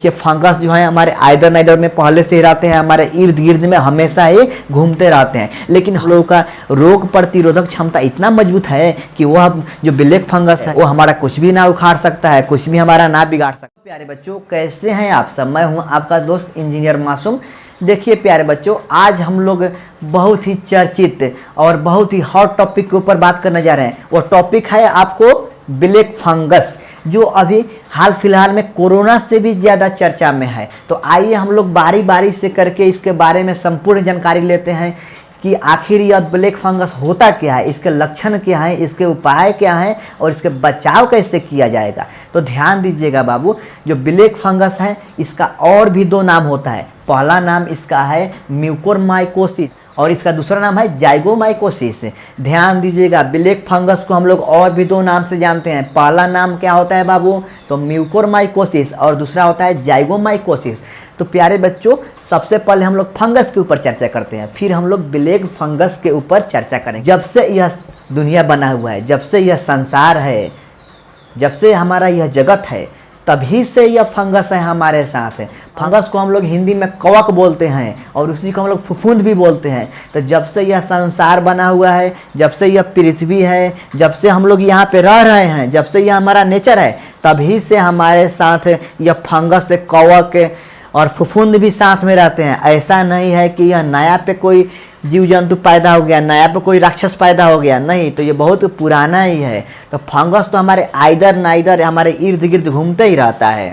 कि फंगस जो है हमारे आइदर नाइदर में पहले से ही रहते हैं, हमारे इर्द गिर्द में हमेशा ही घूमते रहते हैं, लेकिन हम लोगों का रोग प्रतिरोधक क्षमता इतना मजबूत है कि वह जो ब्लैक फंगस है वो हमारा कुछ भी ना उखाड़ सकता है, कुछ भी हमारा ना बिगाड़ सकता है। प्यारे बच्चों, कैसे हैं आप सब? मैं हूं आपका दोस्त इंजीनियर मासूम। देखिए प्यारे बच्चों, आज हम लोग बहुत ही चर्चित और बहुत ही हॉट टॉपिक के ऊपर बात करने जा रहे हैं। वो टॉपिक है आपको ब्लैक फंगस, जो अभी हाल फिलहाल में कोरोना से भी ज़्यादा चर्चा में है। तो आइए हम लोग बारी बारी से करके इसके बारे में संपूर्ण जानकारी लेते हैं कि आखिर यह ब्लैक फंगस होता क्या है, इसके लक्षण क्या है, इसके उपाय क्या हैं और इसके बचाव कैसे किया जाएगा। तो ध्यान दीजिएगा बाबू, जो ब्लैक फंगस है इसका और भी दो नाम होता है। पहला नाम इसका है म्यूकोरमाइकोसिस और इसका दूसरा नाम है जाइगोमाइकोसिस। ध्यान दीजिएगा, ब्लैक फंगस को हम लोग और भी दो नाम से जानते हैं। पहला नाम क्या होता है बाबू? तो म्यूकोरमाइकोसिस और दूसरा होता है जाइगोमाइकोसिस। तो प्यारे बच्चों, सबसे पहले हम लोग फंगस के ऊपर चर्चा करते हैं, फिर हम लोग ब्लैक फंगस के ऊपर चर्चा करेंगे। जब से यह दुनिया बना हुआ है, जब से यह संसार है, जब से हमारा यह जगत है, तभी से यह फंगस है हमारे साथ है। फंगस को हम लोग हिंदी में कवक बोलते हैं और उसी को हम लोग फफूंद भी बोलते हैं। तो जब से यह संसार बना हुआ है, जब से यह पृथ्वी है, जब से हम लोग यहाँ पे रह रहे हैं, जब से यह हमारा नेचर है, तभी से हमारे साथ यह फंगस से कवक और फफूंद भी साथ में रहते हैं। ऐसा नहीं है कि यह नया पे कोई जीव जंतु पैदा हो गया, नया पे कोई राक्षस पैदा हो गया, नहीं, तो ये बहुत पुराना ही है। तो फंगस तो हमारे आइदर नाइदर हमारे इर्द गिर्द घूमते ही रहता है।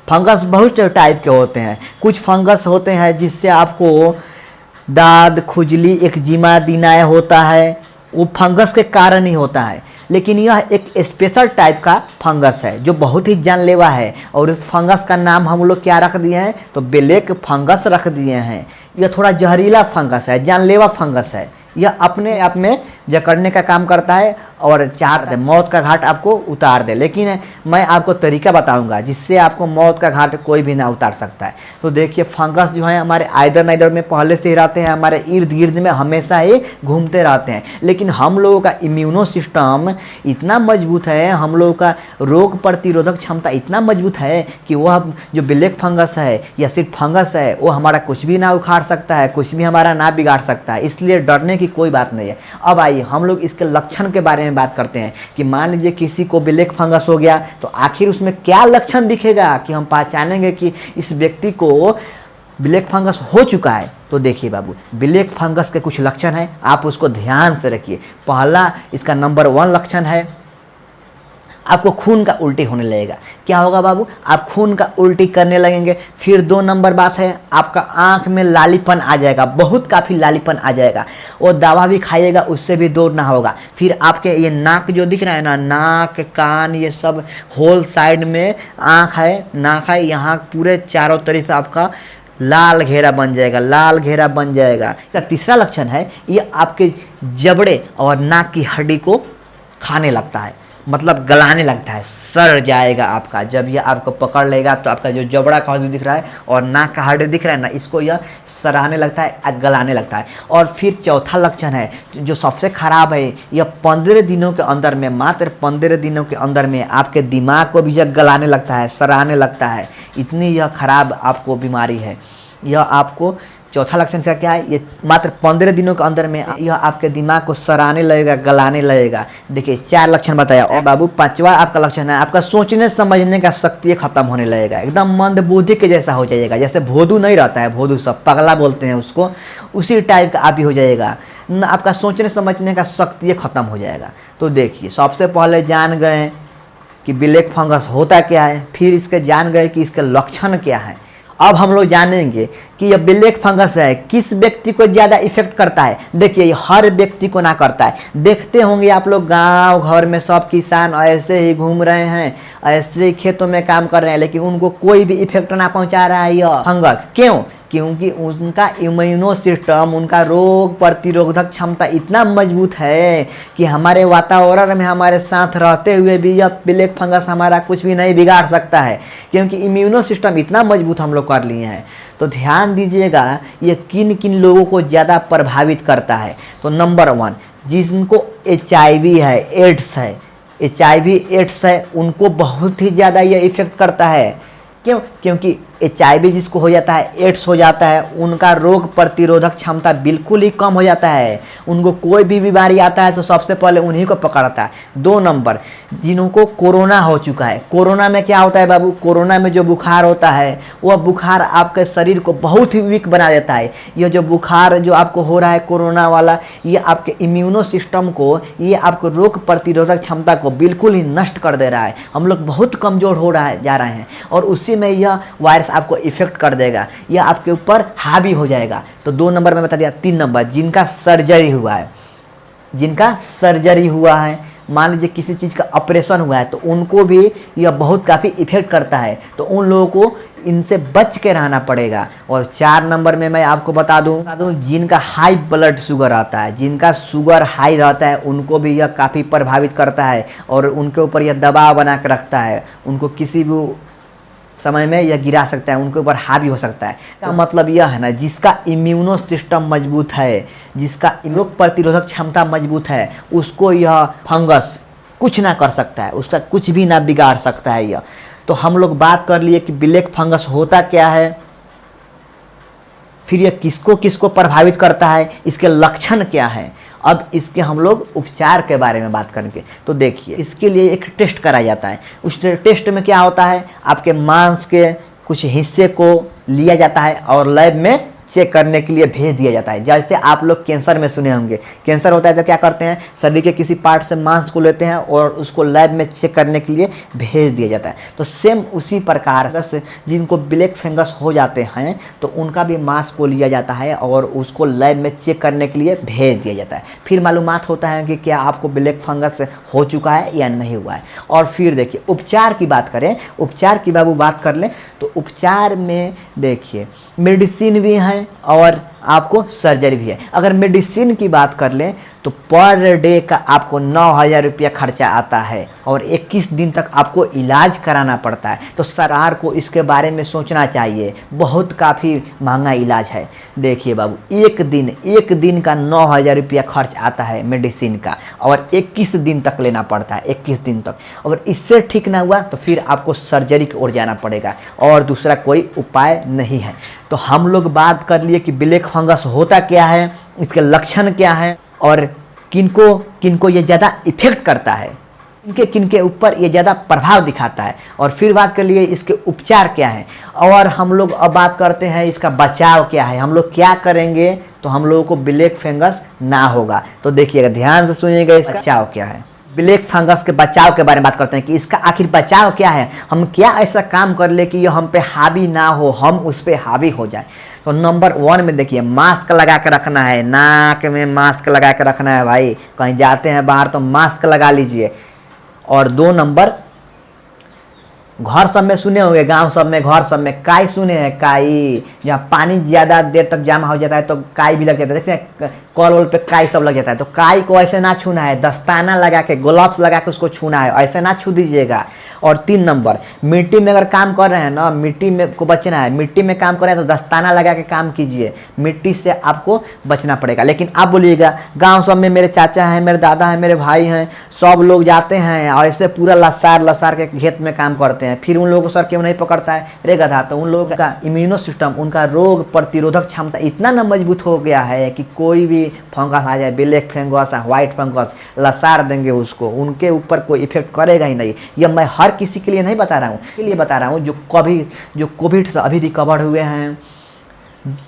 फंगस बहुत टाइप के होते हैं। कुछ फंगस होते हैं जिससे आपको दाद, खुजली, एक्जिमा, दिनाय होता है, वो फंगस के कारण ही होता है। लेकिन यह एक स्पेशल टाइप का फंगस है जो बहुत ही जानलेवा है और इस फंगस का नाम हम लोग क्या रख दिए हैं? तो ब्लैक फंगस रख दिए हैं। यह थोड़ा जहरीला फंगस है, जानलेवा फंगस है। यह अपने आप में जकड़ने का काम करता है और चाहता है मौत का घाट आपको उतार दे। लेकिन मैं आपको तरीका बताऊंगा जिससे आपको मौत का घाट कोई भी ना उतार सकता है। तो देखिए, फंगस जो है हमारे आइदर नाइदर में पहले से ही रहते हैं, हमारे इर्द गिर्द में हमेशा ही घूमते रहते हैं। लेकिन हम लोगों का इम्यूनो सिस्टम इतना मजबूत है, हम लोगों का रोग प्रतिरोधक क्षमता इतना मजबूत है कि वह जो ब्लैक फंगस है या सिर्फ फंगस है, वो हमारा कुछ भी ना उखाड़ सकता है, कुछ भी हमारा ना बिगाड़ सकता है। इसलिए डरने की कोई बात नहीं है। अब आइए हम लोग इसके लक्षण के बारे में बात करते हैं कि मान लीजिए किसी को ब्लैक फंगस हो गया तो आखिर उसमें क्या लक्षण दिखेगा कि हम पहचानेंगे कि इस व्यक्ति को ब्लैक फंगस हो चुका है। तो देखिए बाबू, ब्लैक फंगस के कुछ लक्षण हैं, आप उसको ध्यान से रखिए। पहला इसका नंबर 1 लक्षण है, आपको खून का उल्टी होने लगेगा। क्या होगा बाबू? आप खून का उल्टी करने लगेंगे। फिर 2 नंबर बात है, आपका आंख में लालीपन आ जाएगा, बहुत काफ़ी लालीपन आ जाएगा। वो दवा भी खाइएगा उससे भी दूर ना होगा। फिर आपके ये नाक जो दिख रहा है ना, नाक, कान, ये सब होल साइड में आँख है, नाक है, यहाँ पूरे चारों तरफ आपका लाल घेरा बन जाएगा, लाल घेरा बन जाएगा। इसका तीसरा लक्षण है, ये आपके जबड़े और नाक की हड्डी को खाने लगता है, मतलब गलाने लगता है, सड़ जाएगा आपका। जब यह आपको पकड़ लेगा तो आपका जो जबड़ा का हड्डी दिख रहा है और नाक का हड्डी दिख रहा है ना, इसको यह सराहने लगता है, गलाने लगता है। और फिर चौथा लक्षण है जो सबसे खराब है, यह 15 दिनों के अंदर में, मात्र 15 दिनों के अंदर में आपके दिमाग को भी यह गलाने लगता है, सराहने लगता है। इतनी यह खराब आपको बीमारी है। यह आपको चौथा लक्षण इसका क्या है? ये मात्र 15 दिनों के अंदर में यह आपके दिमाग को सराहने लगेगा, गलाने लगेगा। देखिए 4 लक्षण बताया। और बाबू 5वां आपका लक्षण है, आपका सोचने समझने का शक्ति खत्म होने लगेगा, एकदम मंद बुद्धि के जैसा हो जाएगा। जैसे भोदू नहीं रहता है, भोदू सब पगला बोलते हैं उसको, उसी टाइप का आप ही हो जाएगा। आपका सोचने समझने का शक्ति खत्म हो जाएगा। तो देखिए, सबसे पहले जान गए कि ब्लैक फंगस होता क्या है, फिर इसके जान गए कि इसके लक्षण क्या है। अब हम लोग जानेंगे कि यह ब्लैक फंगस है किस व्यक्ति को ज़्यादा इफेक्ट करता है। देखिए, ये हर व्यक्ति को ना करता है। देखते होंगे आप लोग गांव घर में सब किसान ऐसे ही घूम रहे हैं, ऐसे ही खेतों में काम कर रहे हैं, लेकिन उनको कोई भी इफेक्ट ना पहुंचा रहा है यह फंगस। क्यों? क्योंकि उनका इम्यूनो सिस्टम, उनका रोग प्रतिरोधक क्षमता इतना मजबूत है कि हमारे वातावरण में हमारे साथ रहते हुए भी यह ब्लैक फंगस हमारा कुछ भी नहीं बिगाड़ सकता है, क्योंकि इम्यूनो सिस्टम इतना मजबूत हम लोग कर लिए हैं। तो ध्यान दीजिएगा, ये किन किन लोगों को ज़्यादा प्रभावित करता है। तो नंबर 1, जिनको HIV है, एड्स है, HIV एड्स है, उनको बहुत ही ज़्यादा यह इफेक्ट करता है। क्यों? क्योंकि HIV जिसको हो जाता है, एड्स हो जाता है, उनका रोग प्रतिरोधक क्षमता बिल्कुल ही कम हो जाता है। उनको कोई भी बीमारी आता है तो सबसे पहले उन्हीं को पकड़ता है। 2 नंबर, जिनको कोरोना हो चुका है, कोरोना में क्या होता है बाबू, कोरोना में जो बुखार होता है वह बुखार आपके शरीर को बहुत ही वीक बना देता है। यह जो बुखार जो आपको हो रहा है कोरोना वाला, ये आपके इम्यूनो सिस्टम को, ये आपको रोग प्रतिरोधक क्षमता को बिल्कुल ही नष्ट कर दे रहा है। हम लोग बहुत कमज़ोर हो रहा है जा रहे हैं और उसी में यह वायरस आपको इफेक्ट कर देगा, यह आपके ऊपर हावी हो जाएगा। तो 2 नंबर में बता दिया। 3 नंबर, जिनका सर्जरी हुआ है, जिनका सर्जरी हुआ है, मान लीजिए किसी चीज़ का ऑपरेशन हुआ है, तो उनको भी यह बहुत काफ़ी इफेक्ट करता है। तो उन लोगों को इनसे बच के रहना पड़ेगा। और 4 नंबर में मैं आपको बता दूं जिनका हाई ब्लड शुगर आता है, जिनका शुगर हाई रहता है, उनको भी यह काफ़ी प्रभावित करता है और उनके ऊपर यह दबाव बना के रखता है। उनको किसी भी समय में यह गिरा सकता है, उनके ऊपर हावी हो सकता है। इसका मतलब यह है ना, जिसका इम्यूनो सिस्टम मजबूत है, जिसका रोग प्रतिरोधक क्षमता मजबूत है, उसको यह फंगस कुछ ना कर सकता है, उसका कुछ भी ना बिगाड़ सकता है यह। तो हम लोग बात कर लिए कि ब्लैक फंगस होता क्या है, फिर यह किसको किसको प्रभावित करता है, इसके लक्षण क्या है। अब इसके हम लोग उपचार के बारे में बात करेंगे। तो देखिए, इसके लिए एक टेस्ट कराया जाता है। उस टेस्ट में क्या होता है, आपके मांस के कुछ हिस्से को लिया जाता है और लैब में चेक करने के लिए भेज दिया जाता है। जैसे आप लोग कैंसर में सुने होंगे, कैंसर होता है तो क्या करते हैं, शरीर के किसी पार्ट से मांस को लेते हैं और उसको लैब में चेक करने के लिए भेज दिया जाता है। तो सेम उसी प्रकार से जिनको ब्लैक फंगस हो जाते हैं तो उनका भी मांस को लिया जाता है और उसको लैब में चेक करने के लिए भेज दिया जाता है। फिर मालूमात होता है कि क्या आपको ब्लैक फंगस हो चुका है या नहीं हुआ है। और फिर देखिए, उपचार की बात करें, उपचार की बाबू बात कर लें तो उपचार में देखिए मेडिसिन भी है और आपको सर्जरी भी है। अगर मेडिसिन की बात कर लें तो पर डे का आपको 9,000 रुपया खर्चा आता है और 21 दिन तक आपको इलाज कराना पड़ता है। तो सरकार को इसके बारे में सोचना चाहिए, बहुत काफ़ी महंगा इलाज है। देखिए बाबू, एक दिन का 9,000 रुपया खर्च आता है मेडिसिन का और 21 दिन तक लेना पड़ता है, 21 दिन तक। अगर इससे ठीक ना हुआ तो फिर आपको सर्जरी की ओर जाना पड़ेगा और दूसरा कोई उपाय नहीं है। तो हम लोग बात कर लिए कि ब्लैक फंगस होता क्या है, इसके लक्षण क्या है और किनको किनको ये ज़्यादा इफेक्ट करता है, किनके ऊपर ये ज़्यादा प्रभाव दिखाता है। और फिर बात कर लिए इसके उपचार क्या है। और हम लोग अब बात करते हैं इसका बचाव क्या है, हम लोग क्या करेंगे तो हम लोगों को ब्लैक फंगस ना होगा। तो देखिएगा, ध्यान से सुनिएगा, इसका बचाव क्या है। ब्लैक फंगस के बचाव के बारे में बात करते हैं कि इसका आखिर बचाव क्या है, हम क्या ऐसा काम कर ले कि ये हम पे हावी ना हो, हम उस पर हावी हो जाए। तो नंबर 1 में देखिए, मास्क लगा के रखना है, नाक में मास्क लगा के रखना है भाई, कहीं जाते हैं बाहर तो मास्क लगा लीजिए। और 2 नंबर, घर सब में सुने होंगे, गांव सब में, घर सब में काई सुने हैं, काई, जहाँ पानी ज़्यादा देर तक जमा हो जाता है तो काई भी लग जाता है। देखते हैं कॉल वॉल पे काई सब लग जाता है। तो काई को ऐसे ना छूना है, दस्ताना लगा के, ग्लव्स लगा के उसको छूना है, ऐसे ना छू दीजिएगा। और 3 नंबर, मिट्टी में अगर काम कर रहे हैं ना, मिट्टी में को बचना है, मिट्टी में काम कर रहे हैं तो दस्ताना लगा के काम कीजिए, मिट्टी से आपको बचना पड़ेगा। लेकिन आप बोलिएगा गाँव सब में मेरे चाचा हैं, मेरे दादा हैं, मेरे भाई हैं, सब लोग जाते हैं और ऐसे पूरा लसार लसार के खेत में काम करते हैं, फिर उन लोगों को सर क्यों नहीं पकड़ता है, रे गधा। तो उन लोगों का इम्यूनो सिस्टम, उनका रोग प्रतिरोधक क्षमता इतना न मजबूत हो गया है कि कोई भी फंगस आ जाए, ब्लैक फंगस, व्हाइट फंगस, लसार देंगे उसको, उनके ऊपर कोई इफेक्ट करेगा ही नहीं। यह मैं हर किसी के लिए नहीं बता रहा हूँ, इसके लिए बता रहा हूँ जो कोविड से अभी रिकवर हुए हैं,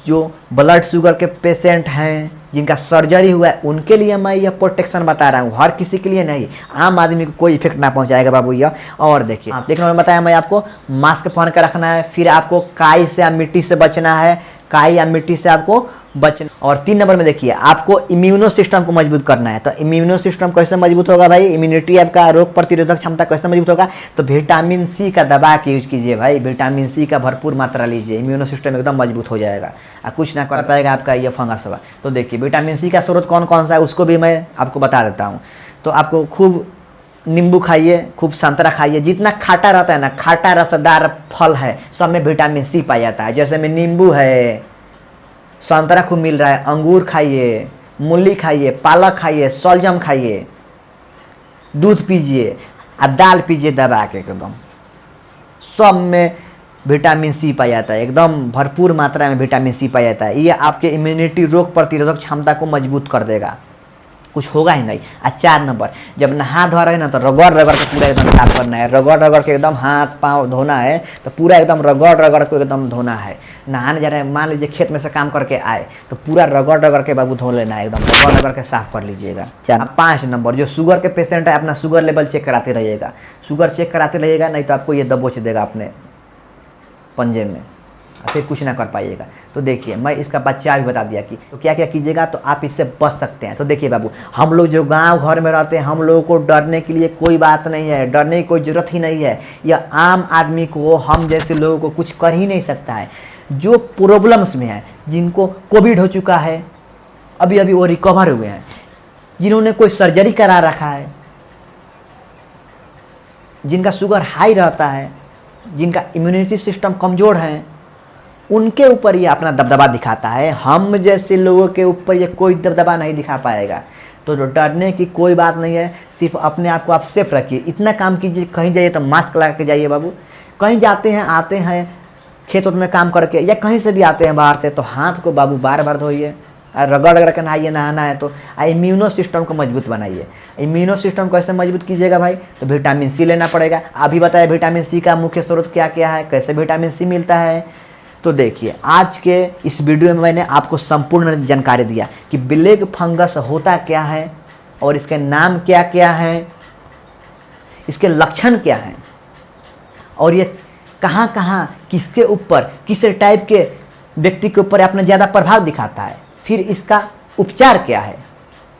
जो ब्लड शुगर के पेशेंट हैं, जिनका सर्जरी हुआ है, उनके लिए मैं यह प्रोटेक्शन बता रहा हूँ, हर किसी के लिए नहीं। आम आदमी को कोई इफेक्ट ना पहुँचाएगा बाबू यह। और देखिए, देखने में बताया मैं आपको, मास्क पहन कर रखना है, फिर आपको काई से या मिट्टी से बचना है, काई या मिट्टी से आपको बचना। और 3 नंबर में देखिए, आपको इम्यूनो सिस्टम को मजबूत करना है। तो इम्यूनो सिस्टम कैसे मजबूत होगा भाई, इम्यूनिटी आपका, रोग प्रतिरोधक क्षमता कैसे मजबूत होगा, तो विटामिन सी का दबा के यूज कीजिए भाई, विटामिन सी का भरपूर मात्रा लीजिए, इम्यूनो सिस्टम एकदम मजबूत हो जाएगा और कुछ ना कर पाएगा आपका ये फंगस होगा। तो देखिए, विटामिन सी का स्रोत कौन कौन सा है उसको भी मैं आपको बता देता हूँ। तो आपको खूब नींबू खाइए, खूब संतरा खाइए, जितना खाटा रहता है ना, खाटा रसदार फल है, सब में विटामिन सी पाया जाता है। जैसे में नींबू है, संतरा खूब मिल रहा है, अंगूर खाइए, मूली खाइए, पालक खाइए, शलजम खाइए, दूध पीजिए और दाल पीजिए दबा के, एकदम सब में विटामिन सी पाया जाता है, एकदम भरपूर मात्रा में विटामिन सी पाया जाता है। ये आपके इम्यूनिटी, रोग प्रतिरोधक क्षमता को मजबूत कर देगा, कुछ होगा ही नहीं। 4 नंबर, जब नहा धो रहे हैं ना तो रगड़ रगड़ के पूरा एकदम साफ करना है, रगड़ रगड़ के एकदम हाथ पाँव धोना है, तो पूरा एकदम रगड़ रगड़ के एकदम धोना है। नहाने जा रहे हैं, मान लीजिए खेत में से काम करके आए तो पूरा रगड़ रगड़ के बाबू धो लेना है, एकदम रगड़ रगड़ के साफ कर लीजिएगा। 5 नंबर, जो शुगर के पेशेंट है अपना शुगर लेवल चेक कराते रहिएगा, शुगर चेक कराते रहिएगा, नहीं तो आपको ये दबोच देगा अपने पंजे में, फिर कुछ ना कर पाइएगा। तो देखिए मैं इसका बच्चा भी बता दिया कि तो क्या क्या कीजिएगा तो आप इससे बच सकते हैं। तो देखिए बाबू, हम लोग जो गांव घर में रहते हैं, हम लोगों को डरने के लिए कोई बात नहीं है, डरने की कोई ज़रूरत ही नहीं है। यह आम आदमी को, हम जैसे लोगों को कुछ कर ही नहीं सकता है। जो प्रॉब्लम्स में है, जिनको कोविड हो चुका है, अभी अभी वो रिकवर हुए हैं, जिन्होंने कोई सर्जरी करा रखा है, जिनका शुगर हाई रहता है, जिनका इम्यूनिटी सिस्टम कमज़ोर है, उनके ऊपर ये अपना दबदबा दिखाता है। हम जैसे लोगों के ऊपर ये कोई दबदबा नहीं दिखा पाएगा। तो डरने की कोई बात नहीं है, सिर्फ अपने आप को आप सेफ रखिए। इतना काम कीजिए, कहीं जाइए तो मास्क लगा के जाइए बाबू। कहीं जाते हैं, आते हैं खेत में काम करके, या कहीं से भी आते हैं बाहर से, तो हाथ को बाबू बार बार धोइए, रगड़ रगड़ के नहाइए, नहाना है तो। इम्यूनो सिस्टम को मजबूत बनाइए। इम्यूनो सिस्टम को कैसे मजबूत कीजिएगा भाई? तो विटामिन सी लेना पड़ेगा। अभी बताया विटामिन सी का मुख्य स्रोत क्या क्या है, कैसे विटामिन सी मिलता है। तो देखिए आज के इस वीडियो में मैंने आपको संपूर्ण जानकारी दिया कि ब्लैक फंगस होता क्या है और इसके नाम क्या क्या हैं, इसके लक्षण क्या हैं, और ये कहाँ कहाँ किसके ऊपर, किस टाइप के व्यक्ति के ऊपर अपना ज़्यादा प्रभाव दिखाता है, फिर इसका उपचार क्या है,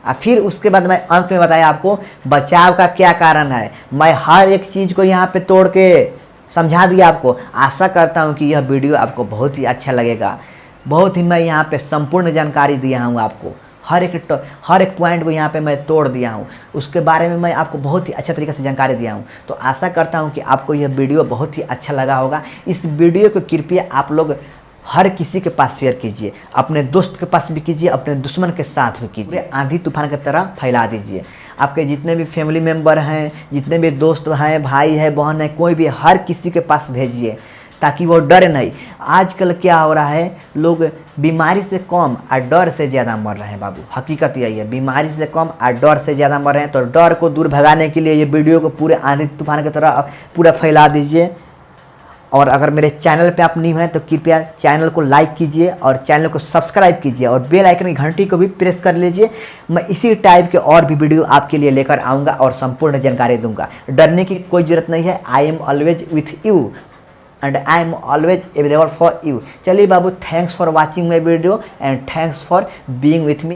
और फिर उसके बाद मैं अंत में बताया आपको बचाव का क्या कारण है। मैं हर एक चीज़ को यहाँ पे तोड़ के समझा दिया आपको। आशा करता हूँ कि यह वीडियो आपको बहुत ही अच्छा लगेगा। बहुत ही मैं यहाँ पे संपूर्ण जानकारी दिया हूँ आपको, हर एक पॉइंट को यहाँ पे मैं तोड़ दिया हूँ, उसके बारे में मैं आपको बहुत ही अच्छा तरीके से जानकारी दिया हूँ। तो आशा करता हूँ कि आपको यह वीडियो बहुत ही अच्छा लगा होगा। इस वीडियो को कृपया आप लोग हर किसी के पास शेयर कीजिए, अपने दोस्त के पास भी कीजिए, अपने दुश्मन के साथ भी कीजिए, आंधी तूफान की तरह फैला दीजिए। आपके जितने भी फैमिली मेम्बर हैं, जितने भी दोस्त हैं, भाई है, बहन है, कोई भी, हर किसी के पास भेजिए ताकि वो डरे नहीं। आजकल क्या हो रहा है, लोग बीमारी से कम और डर से ज़्यादा मर रहे हैं बाबू। हकीकत यही है, बीमारी से कम और डर से ज़्यादा मर रहे हैं। तो डर को दूर भगाने के लिए ये वीडियो को पूरे आंधी तूफान की तरह पूरा फैला दीजिए। और अगर मेरे चैनल पे आप न्यू हैं तो कृपया चैनल को लाइक कीजिए और चैनल को सब्सक्राइब कीजिए और बेल आइकन की घंटी को भी प्रेस कर लीजिए। मैं इसी टाइप के और भी वीडियो आपके लिए लेकर आऊँगा और संपूर्ण जानकारी दूंगा। डरने की कोई ज़रूरत नहीं है। I am always with you and I am always available for you. चलिए बाबू, thanks for watching my video and thanks for being with me.